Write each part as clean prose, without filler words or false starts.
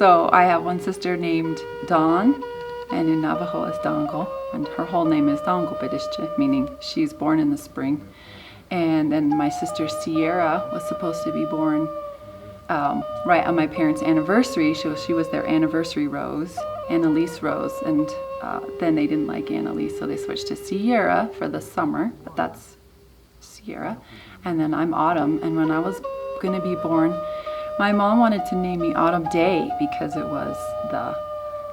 So I have one sister named Dawn, and in Navajo is Dongo, and her whole name is Dongo Bedishche, meaning she's born in the spring. And then my sister Sierra was supposed to be born right on my parents' anniversary. She was their anniversary rose, Annalise Rose, and then they didn't like Annalise, so they switched to Sierra for the summer, but that's Sierra. And then I'm Autumn, and when I was going to be born, my mom wanted to name me Autumn Day because it was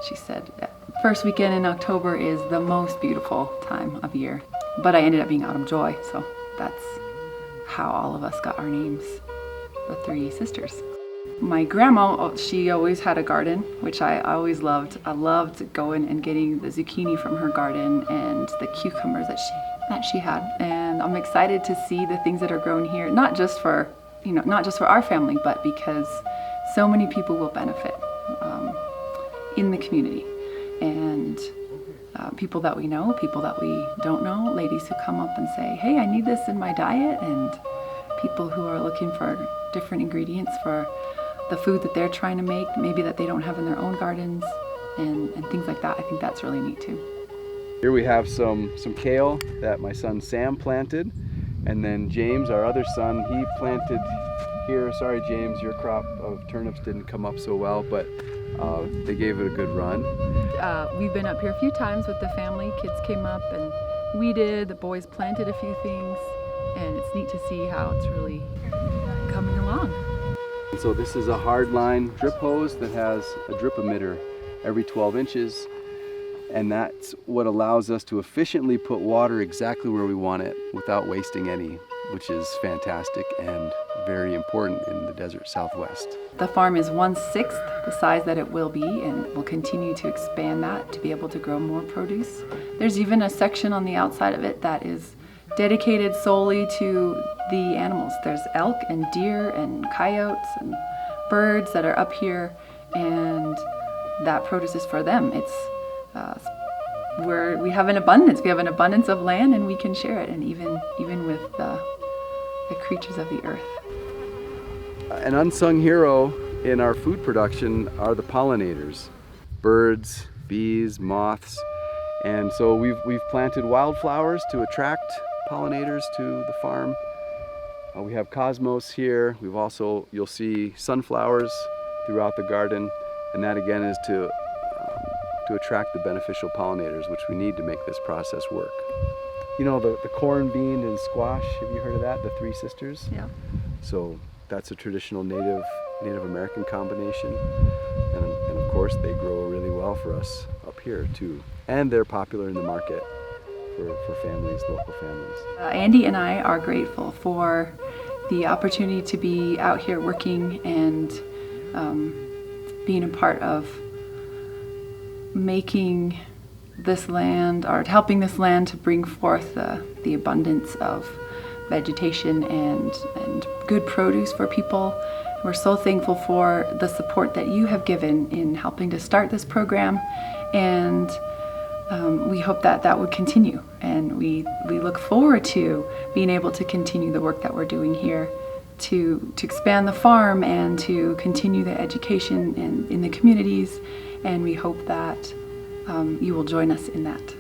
she said, first weekend in October is the most beautiful time of year. But I ended up being Autumn Joy, so that's how all of us got our names, the three sisters. My grandma, she always had a garden, which I always loved. I loved going and getting the zucchini from her garden and the cucumbers that she had. And I'm excited to see the things that are grown here, not just for our family, but because so many people will benefit in the community. And people that we know, people that we don't know, ladies who come up and say, hey, I need this in my diet, and people who are looking for different ingredients for the food that they're trying to make, maybe that they don't have in their own gardens, and things like that. I think that's really neat too. Here we have some kale that my son Sam planted, and then James, our other son, he planted here. Sorry James, your crop of turnips didn't come up so well, but they gave it a good run. We've been up here a few times with the family. Kids came up and weeded, the boys planted a few things, and it's neat to see how it's really coming along. So this is a hardline drip hose that has a drip emitter every 12 inches, and that's what allows us to efficiently put water exactly where we want it without wasting any, which is fantastic and very important in the desert Southwest. The farm is 1/6 the size that it will be, and we'll continue to expand that to be able to grow more produce. There's even a section on the outside of it that is dedicated solely to the animals. There's elk and deer and coyotes and birds that are up here, and that produce is for them. It's we have an abundance. We have an abundance of land, and we can share it, and even with the creatures of the earth. An unsung hero in our food production are the pollinators, birds, bees, moths, and so we've planted wildflowers to attract pollinators to the farm. We have cosmos here. We've also, you'll see sunflowers throughout the garden, and that again is to attract the beneficial pollinators, which we need to make this process work. You know, the corn, bean, and squash, have you heard of that? The three sisters? Yeah. So that's a traditional Native American combination, and of course they grow really well for us up here too, and they're popular in the market for families, local families. Andy and I are grateful for the opportunity to be out here working and being a part of making this land, or helping this land to bring forth the abundance of vegetation and good produce for people. We're so thankful for the support that you have given in helping to start this program, and we hope that would continue, and we look forward to being able to continue the work that we're doing here to expand the farm and to continue the education in the communities, and we hope that you will join us in that.